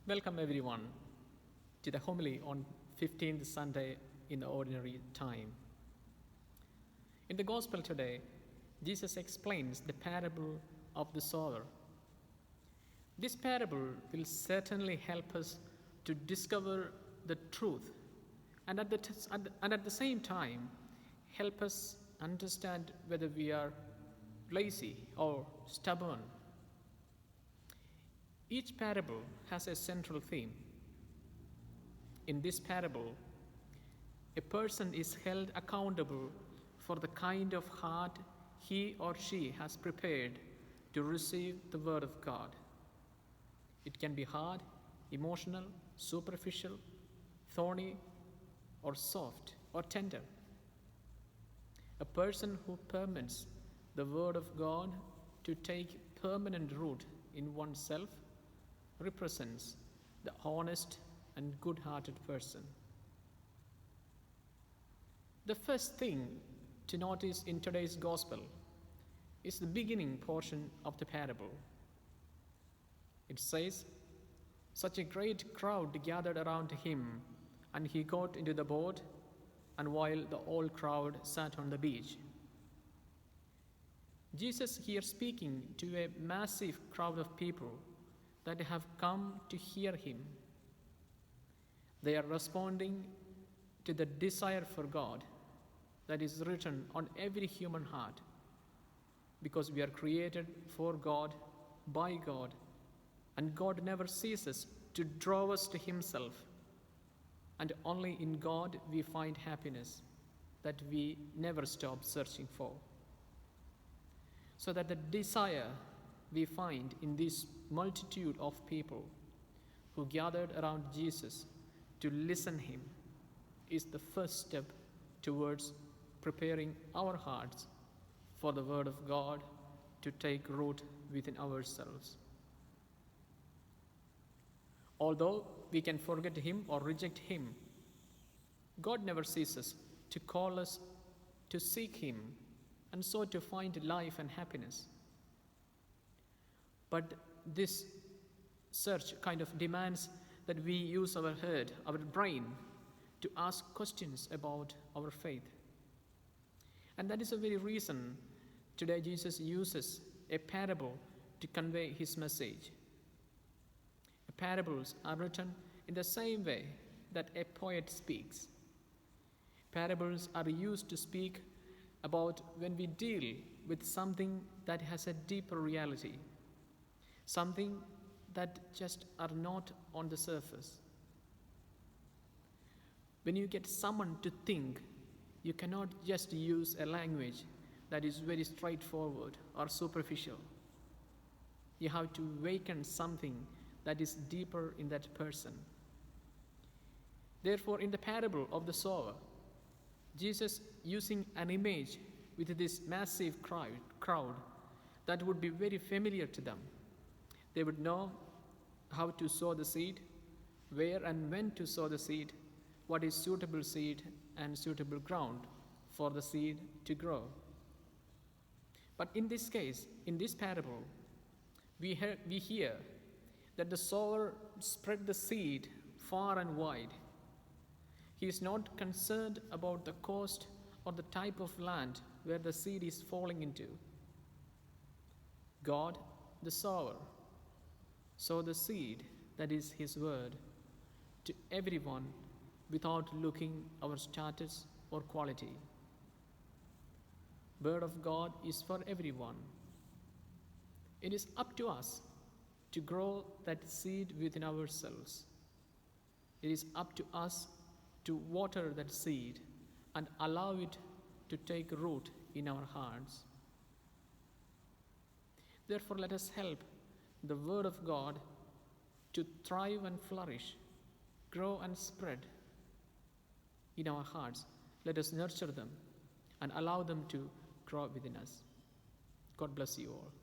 Welcome everyone to the homily on 15th Sunday in the ordinary time. In the Gospel today, Jesus explains the parable of the sower. This parable will certainly help us to discover the truth and at the same time help us understand whether we are lazy or stubborn. Each parable has a central theme. In this parable, a person is held accountable for the kind of heart he or she has prepared to receive the Word of God. It can be hard, emotional, superficial, thorny, or soft or tender. A person who permits the Word of God to take permanent root in oneself represents the honest and good-hearted person. The first thing to notice in today's Gospel is the beginning portion of the parable. It says, "Such a great crowd gathered around him, and he got into the boat, and while the whole crowd sat on the beach." Jesus here speaking to a massive crowd of people that have come to hear him. They are responding to the desire for God that is written on every human heart, because we are created for God, by God, and God never ceases to draw us to himself, and only in God we find happiness that we never stop searching for. So that the desire we find in this multitude of people who gathered around Jesus to listen him is the first step towards preparing our hearts for the Word of God to take root within ourselves. Although we can forget him or reject him, God never ceases to call us to seek him and so to find life and happiness. But this search kind of demands that we use our head, our brain, to ask questions about our faith. And that is the very reason today Jesus uses a parable to convey his message. Parables are written in the same way that a poet speaks. Parables are used to speak about when we deal with something that has a deeper reality, something that just are not on the surface. When you get someone to think, you cannot just use a language that is very straightforward or superficial. You have to awaken something that is deeper in that person. Therefore, in the parable of the sower, Jesus using an image with this massive crowd that would be very familiar to them. They would know how to sow the seed, where and when to sow the seed, what is suitable seed and suitable ground for the seed to grow. But in this case, in this parable, we hear that the sower spread the seed far and wide. He is not concerned about the cost or the type of land where the seed is falling into. God, the sower, sowed the seed, that is his word, to everyone without looking our status or quality. Word of God is for everyone. It is up to us to grow that seed within ourselves. It is up to us to water that seed and allow it to take root in our hearts. Therefore, let us help the Word of God to thrive and flourish, grow and spread in our hearts. Let us nurture them and allow them to grow within us. God bless you all.